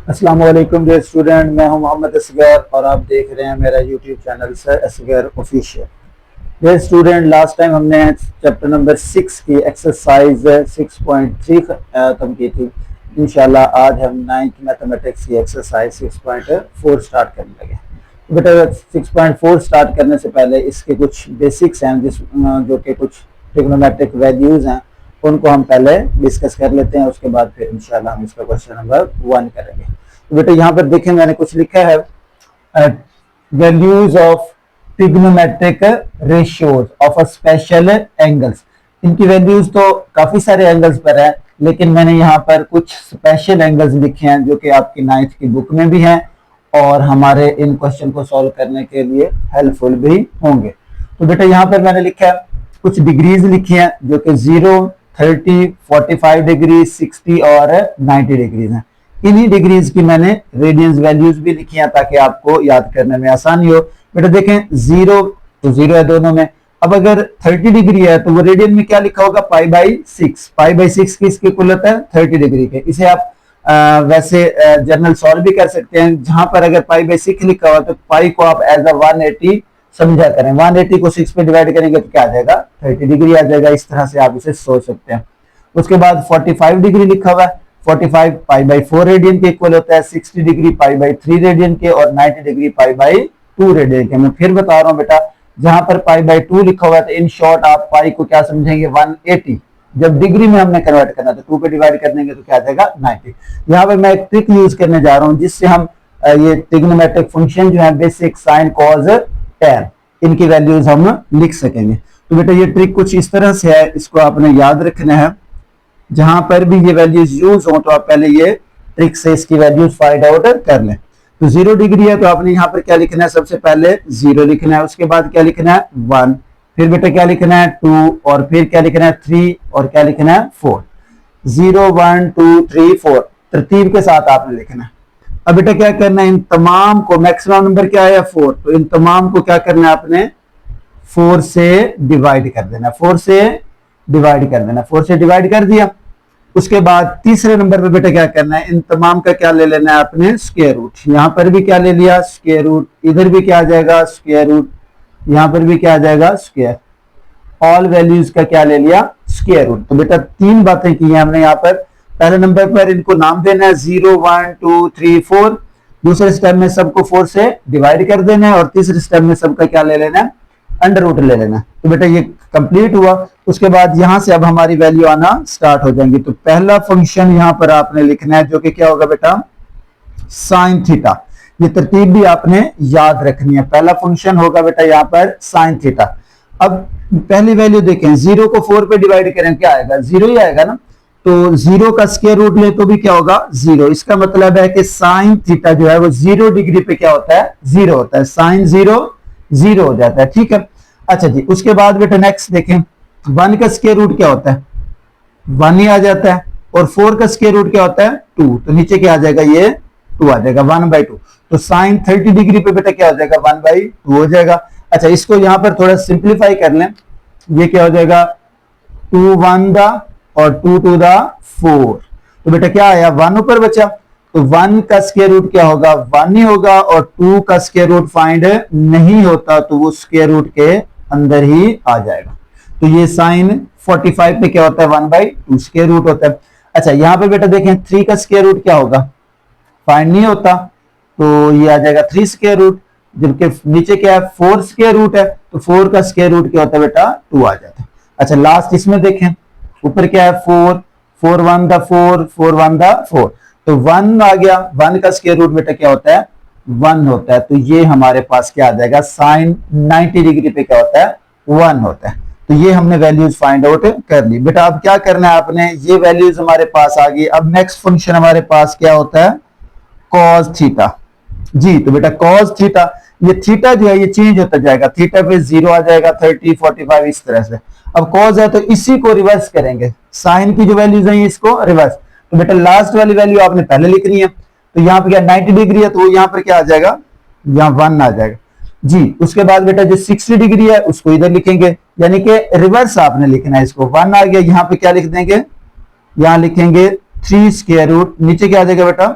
अस्सलाम वालेकुम dear student, मैं हूं मोहम्मद असगर और आप देख रहे हैं मेरा YouTube channel sir Asgar official. Dear student, last time हमने चैप्टर नंबर 6 की एक्सरसाइज 6.3 खत्म की थी। इंशाल्लाह आज हम 9th मैथमेटिक्स की एक्सरसाइज 6.4 स्टार्ट करने लगे। तो बेटा 6.4 स्टार्ट करने से पहले इसके कुछ बेसिक्स हैं जो कि कुछ ट्रिग्नोमेट्रिक वैल्यूज हैं, उनको हम पहले डिस्कस कर लेते हैं। उसके बाद फिर इंशाल्लाह हम इसका क्वेश्चन नंबर 1 करेंगे। तो बेटा यहाँ पर देखें, मैंने कुछ लिखा है values of trigonometric ratios of a special angles. इनकी वैल्यूज तो काफी सारे एंगल्स पर है, लेकिन मैंने यहाँ पर कुछ स्पेशल एंगल्स लिखे हैं जो कि आपकी 9th की बुक में भी हैं और हमारे इन क्वेश्चन को सॉल्व करने के लिए हेल्पफुल भी होंगे। तो बेटा यहाँ पर मैंने लिखा है कुछ डिग्रीज लिखी हैं जो कि 0, 30, 45 डिग्री, 60 और 90 डिग्रीज हैं। इन्हीं डिग्रीज की मैंने रेडियंस वैल्यूज भी लिखी हैं ताकि आपको याद करने में आसानी हो। बेटा देखें, 0 तो 0 है दोनों में। अब अगर 30 डिग्री है तो वो रेडियन में क्या लिखा होगा, पाई/6। पाई/6 की इसकी इक्वल होता है 30 डिग्री के। इसे आप वैसे जनरल सॉल्व भी कर सकते हैं। जहां पर अगर पाई/6 लिखा हुआ तो पाई को आप एज अ 180 समझा करें। 180 को 6 पे डिवाइड करेंगे तो क्या आ जाएगा, 30 डिग्री आ जाएगा। इस तरह से आप इसे सोच सकते हैं। उसके बाद 45 डिग्री लिखा हुआ है। 45 पाई/4 रेडियन के इक्वल होता है, 60 डिग्री पाई/3 रेडियन के और 90 डिग्री पाई/2 रेडियन के। मैं फिर बता रहा हूं बेटा, जहां पर पाई/2 लिखा हुआ है तो इन शॉर्ट आप पाई को क्या समझेंगे, 180। जब डिग्री में हमने कन्वर्ट करना तो 2 पे डिवाइड कर देंगे तो क्या आ जाएगा, 90। यहाँ पर मैं एक ट्रिक यूज करने जा रहा हूँ जिससे हम ये ट्रिग्नोमेट्रिक फंक्शन जो है बेसिक, साइन, कॉज, टैन, इनकी वैल्यूज हम लिख सकेंगे। तो बेटा ये ट्रिक कुछ इस तरह से है, इसको आपने याद रखना है। जहां पर भी ये वैल्यूज यूज हो तो आप पहले ये ट्रिक से इसकी वैल्यूज फाइंड आउट कर लें। तो 0 डिग्री है तो आपने यहाँ पर क्या लिखना है, सबसे पहले 0 लिखना है। उसके बाद क्या लिखना है, 1। फिर बेटा क्या लिखना है, 2। और फिर क्या लिखना है, 3। और क्या लिखना है, 4। 0, 1, 2, 3, 4 तरतीब के साथ आपने लिखना है। अब बेटा क्या करना है, इन तमाम को, मैक्सिमम नंबर क्या है 4, तो इन तमाम को क्या करना है आपने 4 से डिवाइड कर देना। 4 से डिवाइड कर देना। 4 से डिवाइड कर दिया। उसके बाद तीसरे नंबर पे बेटा क्या करना है, इन तमाम का क्या ले लेना है आपने, स्क्वायर रूट। यहां पर भी क्या ले लिया, स्क्वायर रूट। इधर भी क्या आ जाएगा, स्क्वायर रूट। यहां पर भी क्या आ जाएगा, स्क्वायर। ऑल वैल्यूज का क्या ले लिया, स्क्वायर रूट। तो बेटा 3 बातें की हैं हमने यहाँ पर। पहले नंबर पर इनको नाम देना है 0, 1, 2, 3, 4। दूसरे स्टेप में सबको 4 से डिवाइड कर देना है और तीसरे स्टेप में सबका क्या ले लेना है, अंडर रूट ले लेना। तो बेटा ये कंप्लीट हुआ। उसके बाद यहां से अब हमारी वैल्यू आना स्टार्ट हो जाएंगी। तो पहला फंक्शन यहां पर आपने लिखना है जो कि क्या होगा बेटा, साइन थीटा। ये तरतीब भी आपने याद रखनी है। पहला फंक्शन होगा बेटा यहां पर साइन थीटा। अब पहली वैल्यू देखें, 0 को 4 पे डिवाइड करें क्या आएगा, 0 ही आएगा ना। तो 0 का स्क्वायर रूट ले तो भी क्या होगा, 0। इसका मतलब है कि साइन थीटा जो है वो 0 डिग्री पे क्या होता है, 0 होता है। साइन 0 0 हो जाता है, ठीक है। अच्छा जी, उसके बाद बेटा नेक्स्ट देखें, 1 का स्क्वायर रूट क्या होता है, 1 ही आ जाता है। और 4 का स्क्वायर रूट क्या होता है, 2। तो नीचे क्या आ जाएगा, ये 2 आ जाएगा, 1/2। तो साइन 30 डिग्री पे बेटा क्या हो जाएगा, 1/2 हो जाएगा। अच्छा, इसको यहां पर थोड़ा सिंप्लीफाई कर लें। ये क्या हो जाएगा, 2 1 दा और 2 2 दा 4। तो बेटा क्या आया, 1 ऊपर बचा। तो 1 का स्क्वायर रूट क्या होगा, 1 ही होगा। और 2 का स्क्वायर रूट फाइंड नहीं होता तो वो स्क्वायर रूट के अंदर ही आ जाएगा। तो ये साइन 45 पे क्या होता है, 1/2 स्क्वायर रूट होता है। अच्छा, यहां पे बेटा देखें 3 का स्क्वायर रूट क्या होगा, फाइंड नहीं होता, तो ये आ जाएगा 3 स्क्वायर रूट। जबकि नीचे क्या है, 4 स्क्वायर रूट है, तो 4 का स्क्वायर रूट क्या होता है बेटा, 2 आ जाता है। अच्छा, लास्ट इसमें देखें, ऊपर क्या है, 4, 4 1 दा 4, 4 1 दा 4। तो 1 आ गया। 1 का स्क्वायर रूट बेटा क्या होता है, 1 होता है। तो ये हमारे पास क्या आ जाएगा, साइन 90 डिग्री पे क्या होता है, 1 होता है। तो ये हमने वैल्यूज फाइंड आउट कर ली। बेटा अब क्या करना है आपने, ये वैल्यूज हमारे पास आ गई। अब नेक्स्ट फंक्शन हमारे पास क्या होता है, कॉस थीटा जी। तो बेटा कॉस थीटा, ये थीटा जो है ये चेंज होता जाएगा। थीटा पे 0 आ जाएगा, 30, 45 इस तरह से। अब कॉस है तो इसी को रिवर्स करेंगे, साइन की जो वैल्यूज है इसको रिवर्स। तो बेटा लास्ट वाली वैल्यू आपने पहले लिखनी है। तो यहाँ पे क्या 90 डिग्री है तो यहाँ पर क्या आ जाएगा, यहाँ 1 आ जाएगा जी। उसके बाद बेटा जो 60 डिग्री है उसको इधर लिखेंगे, यानी कि रिवर्स आपने लिखना है इसको। 1 आ गया, यहाँ पे क्या लिख देंगे, यहाँ लिखेंगे 3 स्क्वायर रूट। नीचे क्या आ जाएगा बेटा,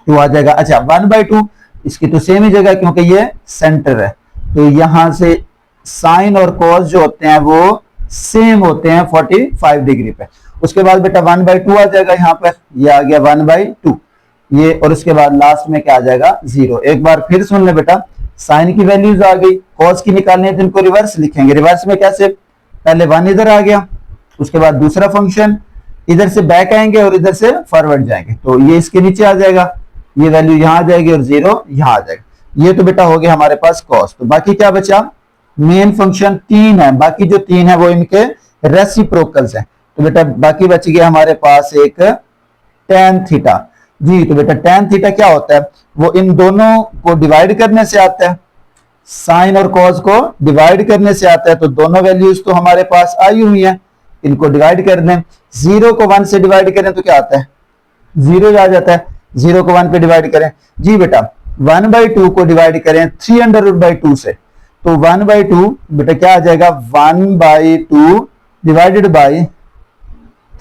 2 आ जाएगा। अच्छा 1/2 इसकी तो सेम ही जगह क्योंकि ये सेंटर है, तो यहां से साइन और कॉस जो होते हैं वो सेम होते हैं 45 डिग्री पे। उसके बाद बेटा 1/2 आ जाएगा यहाँ पर, ये आ गया 1/2 ये, और उसके बाद लास्ट में क्या आ जाएगा 0। एक बार फिर सुन ले बेटा, साइन की वैल्यूज आ गई, कॉस की निकालनी है तो इनको रिवर्स लिखेंगे। रिवर्स में कैसे, पहले 1 इधर आ गया, उसके बाद दूसरा फंक्शन इधर से बैक आएंगे और इधर से फॉरवर्ड जाएंगे, तो ये इसके नीचे आ जाएगा, ये वैल्यू यहां आ जाएगी और 0 यहां आ जाएगा। ये तो बेटा हो गया हमारे पास कॉस। तो बाकी क्या बचा, मेन फंक्शन 3 है, बाकी जो 3 है वो इनके रेसिप्रोकल्स हैं। तो बेटा बाकी बच गया हमारे पास एक tan थीटा। जी तो बेटा tan थीटा क्या होता है, वो इन दोनों को डिवाइड करने से आता है, साइन और कॉस को डिवाइड करने से आता है। तो दोनों वैल्यूज तो हमारे पास आई हुई हैं, इनको डिवाइड कर दें। 0 को 1 से डिवाइड करें तो क्या आता है, 0 आ जाता है। 0 को 1 पे डिवाइड करें, जी बेटा 1/2 को डिवाइड करें 3√2 से, तो 1/2 बेटा क्या आ जाएगा, 1/2 डिवाइडेड बाई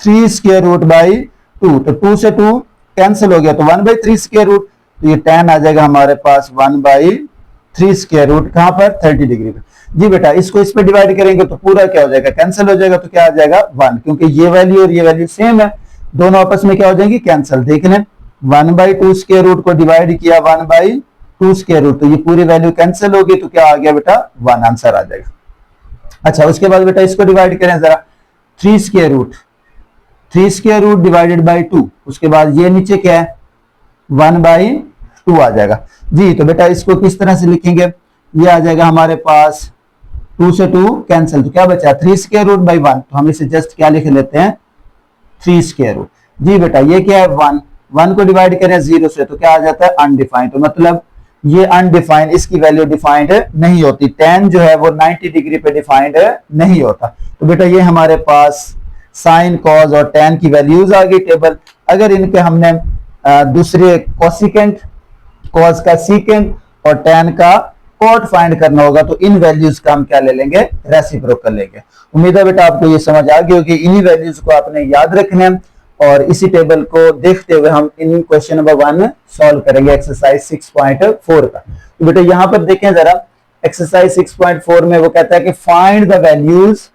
3√2। तो 2 से 2 कैंसिल हो गया, तो 1/3√। तो ये tan आ जाएगा हमारे पास 1/3√, कहां पर 30 डिग्री पे। जी बेटा इसको इस पे डिवाइड करेंगे तो पूरा क्या हो जाएगा, कैंसिल हो जाएगा, तो क्या आ जाएगा 1, क्योंकि ये वैल्यू और ये वैल्यू सेम है, दोनों आपस में क्या हो जाएंगी, कैंसिल। देख लें 1/2 को डिवाइड किया 1/2, तो ये पूरी वैल्यू कैंसिल होगी, तो क्या आ गया बेटा 1 आंसर आ जाएगा। अच्छा उसके बाद बेटा इसको डिवाइड करें जरा, 3√3 डिवाइडेड बाई 2, उसके बाद ये नीचे क्या है 1/2 आ जाएगा। जी तो बेटा इसको किस तरह से लिखेंगे, ये आ जाएगा हमारे पास 2 से 2 कैंसिल, तो क्या बचा 3√1, तो हम इसे जस्ट क्या लिख लेते हैं 3√। जी बेटा ये क्या है 1 को डिवाइड करें 0 से तो क्या आ जाता है अनडिफाइंड, तो मतलब ये अनडिफाइंड, इसकी वैल्यू डिफाइंड नहीं होती। tan जो है वो 90 डिग्री पे डिफाइंड नहीं होता। तो बेटा ये हमारे पास साइन कॉस और tan की वैल्यूज आ गई टेबल। अगर इनके हमने दूसरे कोसिकेंट, कॉस का सीकेंट और tan का कॉट फाइंड करना होगा तो इन वैल्यूज का हम क्या ले लेंगे, रेसिप्रोकल लेंगे। उम्मीद है बेटा आपको ये समझ आ गई होगी। इन्हीं वैल्यूज को आपने याद रखना है और इसी टेबल को देखते हुए हम इन क्वेश्चन नंबर 1 सॉल्व करेंगे एक्सरसाइज 6.4 का। तो बेटा यहां पर देखें जरा, एक्सरसाइज 6.4 में वो कहता है कि find the values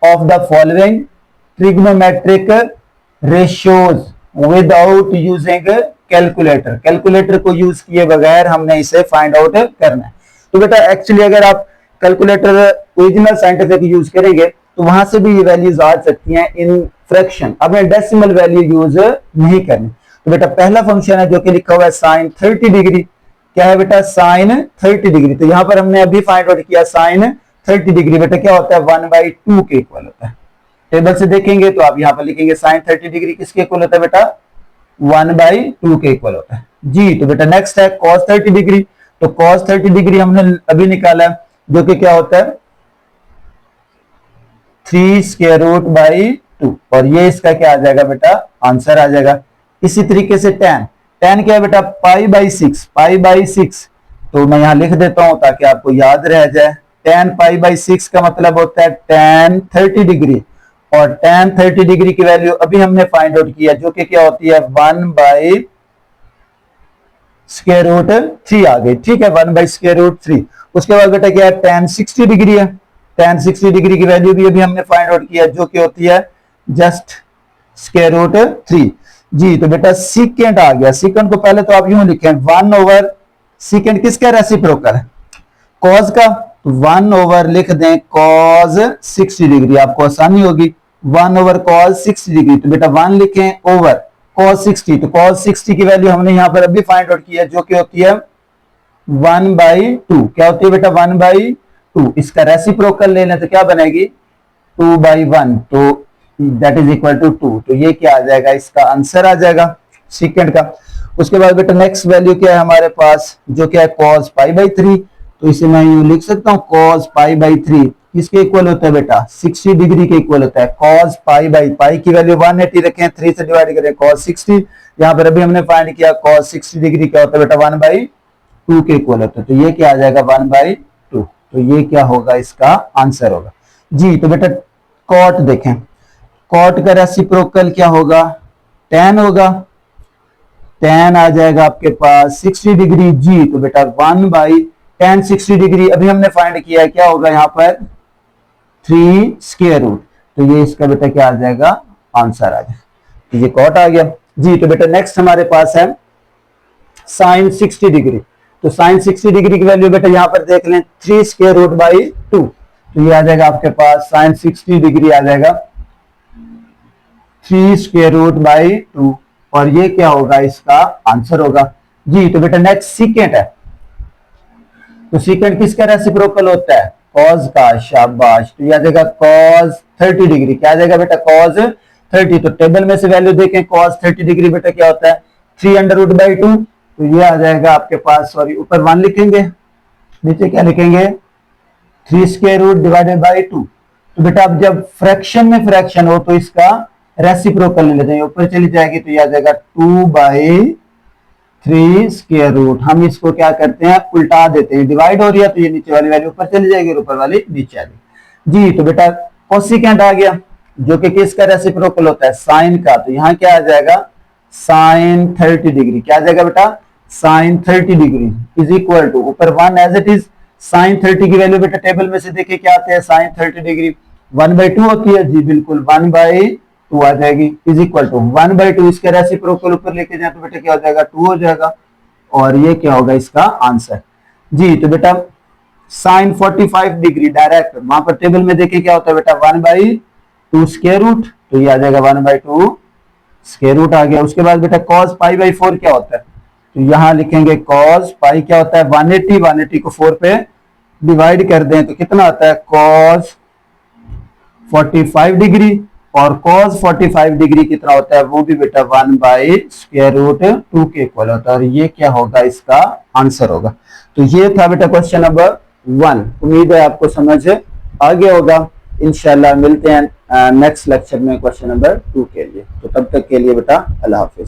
of the following trigonometric ratios without using calculator. Calculator को यूज किए बगैर हमने इसे फाइंड आउट करना है। तो बेटा एक्चुअली अगर आप कैलकुलेटर ओरिजिनल साइंटिफिक यूज करेंगे तो वहां से भी ये वैल्यूज आ सकती हैं इन फ्रैक्शन, अब मैं डेसिमल वैल्यू यूज नहीं करनी। तो बेटा पहला फंक्शन है जो कि लिखा हुआ है साइन 30 डिग्री। क्या है बेटा साइन 30 डिग्री, तो यहां पर हमने अभी फाइंड आउट किया साइन 30 डिग्री बेटा क्या होता है 1/2 के इक्वल होता है। टेबल से देखेंगे तो आप यहां पर लिखेंगे साइन 30 डिग्री किसके इक्वल होता है बेटा 1/2 के इक्वल होता है। जी तो बेटा नेक्स्ट है cos 30 डिग्री, तो cos 30 डिग्री हमने अभी निकाला है जो कि क्या होता है 3√2, और ये इसका क्या आ जाएगा बेटा आंसर आ जाएगा। इसी तरीके से tan क्या है बेटा π/6, तो मैं यहां लिख देता हूं ताकि आपको याद रह जाए। tan π/6 का मतलब होता है tan 30 डिग्री, और tan 30 डिग्री की वैल्यू अभी हमने फाइंड आउट किया जो कि क्या होती है 1/√3 आ गई, ठीक है 1/√3। उसके बाद बेटा क्या है tan 60 डिग्री है, tan 60 डिग्री की वैल्यू भी अभी हमने फाइंड आउट किया जो कि होती है जस्ट √3। जी तो बेटा सीकेंट आ गया, सीकेंट को पहले तो आप यूं लिखें 1 सीकेंट किसका रेसिप्रोकल है कॉस का, 1 लिख दें cos 60 डिग्री, आपको आसानी होगी 1/cos 60 डिग्री, तो बेटा 1 लिखें ओवर cos 60, तो cos 60 की वैल्यू हमने यहां पर अभी फाइंड आउट किया जो कि होती है 1/2। क्या होती है बेटा 1/2, इसका रेसिप्रोकल ले लें तो क्या बनेगी 2/1, तो दैट इज इक्वल टू 2, तो ये क्या आ जाएगा इसका आंसर आ जाएगा सीकेंट का। उसके बाद बेटा नेक्स्ट वैल्यू क्या है हमारे पास जो क्या है cos π/3, तो इसे मैं यूं लिख सकता हूं cos π/3 किसके इक्वल होता है बेटा 60 डिग्री के इक्वल होता है। cos π की वैल्यू 180 रखें, 3 से डिवाइड करें cos 60, यहां पर अभी हमने फाइंड किया cos 60 डिग्री क्या होता है बेटा 1/2 के इक्वल होता है, तो ये क्या आ जाएगा 1/2, तो ये क्या होगा इसका आंसर होगा। जी तो बेटा cot देखें, cot का रेसिप्रोकल क्या होगा tan होगा, tan आ जाएगा आपके पास 60 डिग्री जी, तो बेटा 1/tan 60 डिग्री अभी हमने फाइंड किया है, क्या होगा यहाँ पर 3 स्क्वायर रूट, तो ये इसका बेटा क्या आ जाएगा आंसर आ जाएगा, तो ये कॉट आ गया जी। तो बेटा नेक्स्ट हमारे पास है साइन 60 डिग्री, तो साइन 60 डिग्री की वैल्यू बेटा यहाँ पर देख लें 3 स्क्वायर रूट बाई 2, तो ये आ जाएगा आपके पास साइन 60 डिग्री आ जाएगा 3 स्क्वायर रूट बाई 2, और ये क्या होगा इसका आंसर होगा जी। तो बेटा नेक्स्ट सीकेंट है, तो सीकेंट किसका रेसिप्रोकल होता है कॉस का, शाबाश, तो ये आ जाएगा कॉस 30 डिग्री, क्या आ जाएगा बेटा कॉस 30, तो टेबल में से वैल्यू देखें कॉस 30 डिग्री बेटा क्या होता है 3√2, तो ये आ जाएगा आपके पास, सॉरी ऊपर 1 लिखेंगे, नीचे क्या लिखेंगे 3 स्क्वायर रूट डिवाइडेड बाई 2, तो बेटा अब जब फ्रैक्शन में फ्रैक्शन हो तो इसका रेसिप्रोकल ले लेते हैं, ऊपर चली जाएगी तो ये आ जाएगा 2/3 स्क्वायर रूट, हम इसको क्या करते हैं उल्टा देते हैं, डिवाइड हो रही है तो ये नीचे वाली वैल्यू ऊपर चली जाएगी और ऊपर वाली नीचे आ जाएगी जी। तो बेटा कोसिकेंट आ गया जो कि किसका रेसिप्रोकल होता है साइन का, तो यहाँ क्या आ जाएगा साइन 30 डिग्री, क्या आ जाएगा बेटा sine 30 degree is equal to ऊपर 1 एज इट इज, साइन 30 की वैल्यू बेटा टेबल में से देखिए क्या आते हैं साइन 30 डिग्री 1/2 होती है जी, बिल्कुल 1/2 आ जाएगी इज इक्वल टू 1/2, इसके रेसिप्रोकल ऊपर लेके जाए तो बेटा क्या हो जाएगा 2 हो जाएगा, और ये क्या होगा इसका आंसर जी। तो बेटा साइन 45 डिग्री डायरेक्ट वहां पर टेबल में देखिए क्या होता है बेटा 1/2 स्क्वायर रूट, तो ये आ जाएगा 1/2 स्क्वायर रूट आ गया। उसके बाद बेटा cos π/4 क्या होता है, तो यहां लिखेंगे cos पाई क्या होता है 180 को 4 पे डिवाइड कर दें तो कितना आता है cos 45 डिग्री, और cos 45 डिग्री कितना होता है वो भी बेटा 1/√2 के इक्वल होता है, और ये क्या होगा इसका आंसर होगा। तो ये था बेटा क्वेश्चन नंबर 1, उम्मीद है आपको समझ आ गया होगा। इंशाल्लाह मिलते हैं नेक्स्ट लेक्चर में क्वेश्चन नंबर 2 के लिए, तो तब तक के लिए बेटा अल्लाह हाफिज।